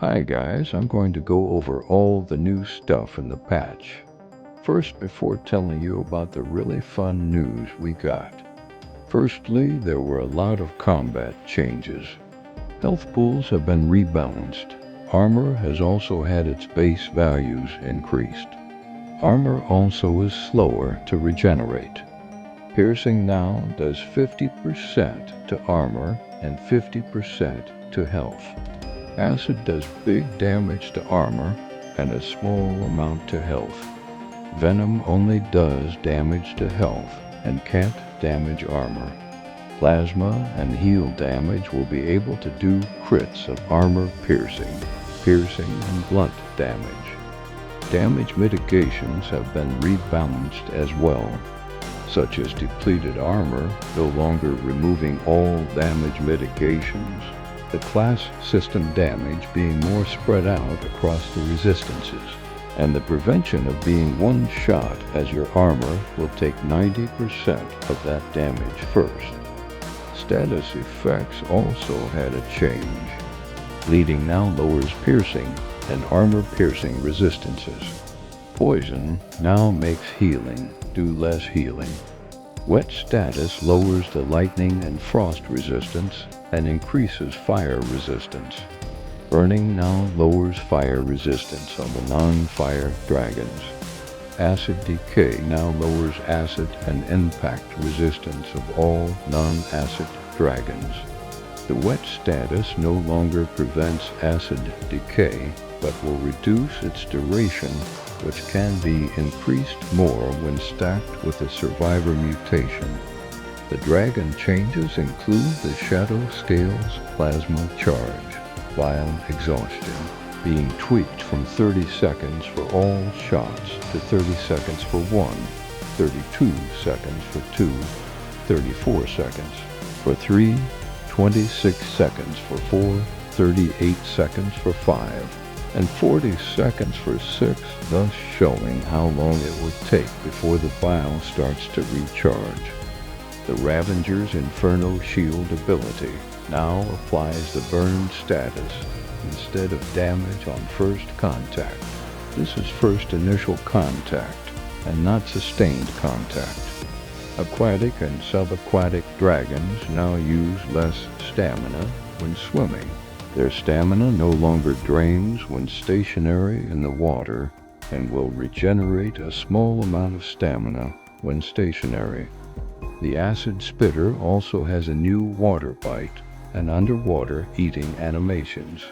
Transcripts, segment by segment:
Hi guys, I'm going to go over all the new stuff in the patch. First, before telling you about the really fun news we got. Firstly, there were a lot of combat changes. Health pools have been rebalanced. Armor has also had its base values increased. Armor also is slower to regenerate. Piercing now does 50% to armor and 50% to health. Acid does big damage to armor and a small amount to health. Venom only does damage to health and can't damage armor. Plasma and heal damage will be able to do crits of armor piercing and blunt damage. Damage mitigations have been rebalanced as well, such as depleted armor no longer removing all damage mitigations, the class system damage being more spread out across the resistances, and the prevention of being one shot as your armor will take 90% of that damage first. Status effects also had a change. Bleeding now lowers piercing and armor piercing resistances. Poison now makes healing do less healing. Wet status lowers the lightning and frost resistance and increases fire resistance. Burning now lowers fire resistance on the non-fire dragons. Acid decay now lowers acid and impact resistance of all non-acid dragons. The wet status no longer prevents acid decay, but will reduce its duration, which can be increased more when stacked with a survivor mutation. The dragon changes include the Shadow Scales Plasma Charge, Vial Exhaustion, being tweaked from 30 seconds for all shots to 30 seconds for 1, 32 seconds for 2, 34 seconds for 3, 26 seconds for 4, 38 seconds for 5, and 40 seconds for 6, thus showing how long it would take before the vial starts to recharge. The Ravager's Inferno Shield ability now applies the burned status instead of damage on first contact. This is first initial contact and not sustained contact. Aquatic and subaquatic dragons now use less stamina when swimming. Their stamina no longer drains when stationary in the water and will regenerate a small amount of stamina when stationary. The acid spitter also has a new water bite and underwater eating animations.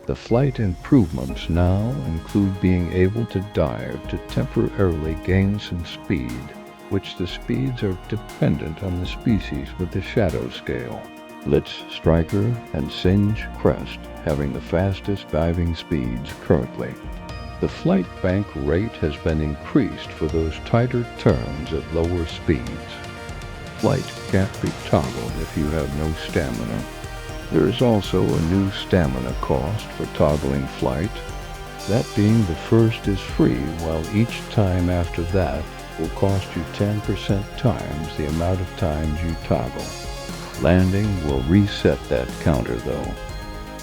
The flight improvements now include being able to dive to temporarily gain some speed, which the speeds are dependent on the species with the shadow scale. Blitz Striker and Singe Crest having the fastest diving speeds currently. The flight bank rate has been increased for those tighter turns at lower speeds. Flight can't be toggled if you have no stamina. There is also a new stamina cost for toggling flight. That being the first is free, while each time after that will cost you 10% times the amount of times you toggle. Landing will reset that counter though.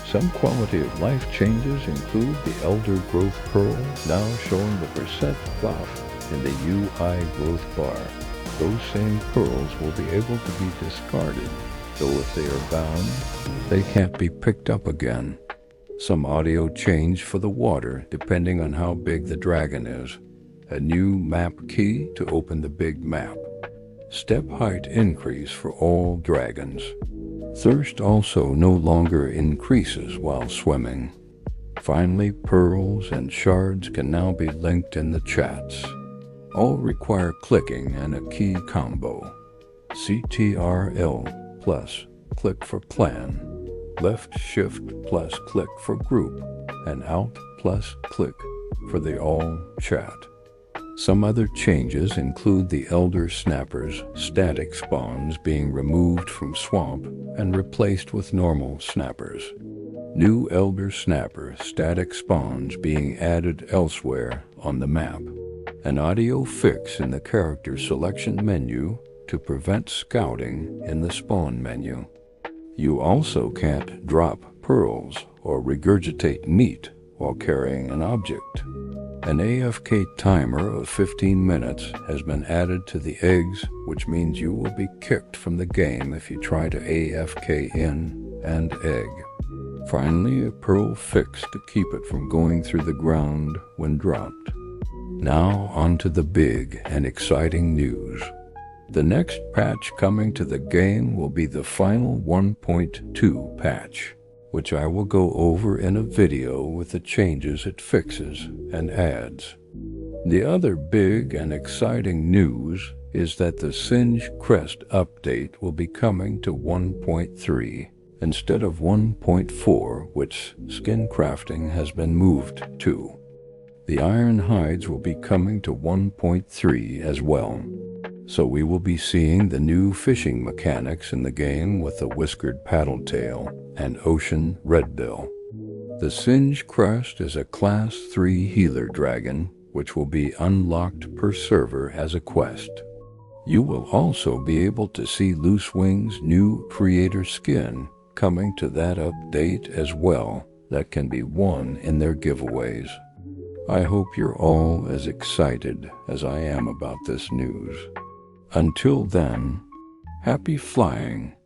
Some quality of life changes include the Elder Growth Pearl now showing the percent buff in the UI growth bar. Those same pearls will be able to be discarded, though if they are bound, they can't be picked up again. Some audio change for the water depending on how big the dragon is. A new map key to open the big map. Step height increase for all dragons. Thirst also no longer increases while swimming. Finally, pearls and shards can now be linked in the chats. All require clicking and a key combo. CTRL plus click for clan, left shift plus click for group, and alt plus click for the all chat. Some other changes include the Elder Snapper's static spawns being removed from Swamp and replaced with normal snappers. New Elder Snapper static spawns being added elsewhere on the map. An audio fix in the character selection menu to prevent scouting in the spawn menu. You also can't drop pearls or regurgitate meat while carrying an object. An AFK timer of 15 minutes has been added to the eggs, which means you will be kicked from the game if you try to AFK in and egg. Finally, a pearl fix to keep it from going through the ground when dropped. Now on to the big and exciting news. The next patch coming to the game will be the final 1.2 patch, which I will go over in a video with the changes it fixes and adds. The other big and exciting news is that the Singe Crest update will be coming to 1.3 instead of 1.4, which skin crafting has been moved to. The iron hides will be coming to 1.3 as well. So we will be seeing the new fishing mechanics in the game with the whiskered paddletail and ocean redbill. The Singe Crest is a Class 3 healer dragon, which will be unlocked per server as a quest. You will also be able to see Loosewing's new creator skin coming to that update as well that can be won in their giveaways. I hope you're all as excited as I am about this news. Until then, happy flying.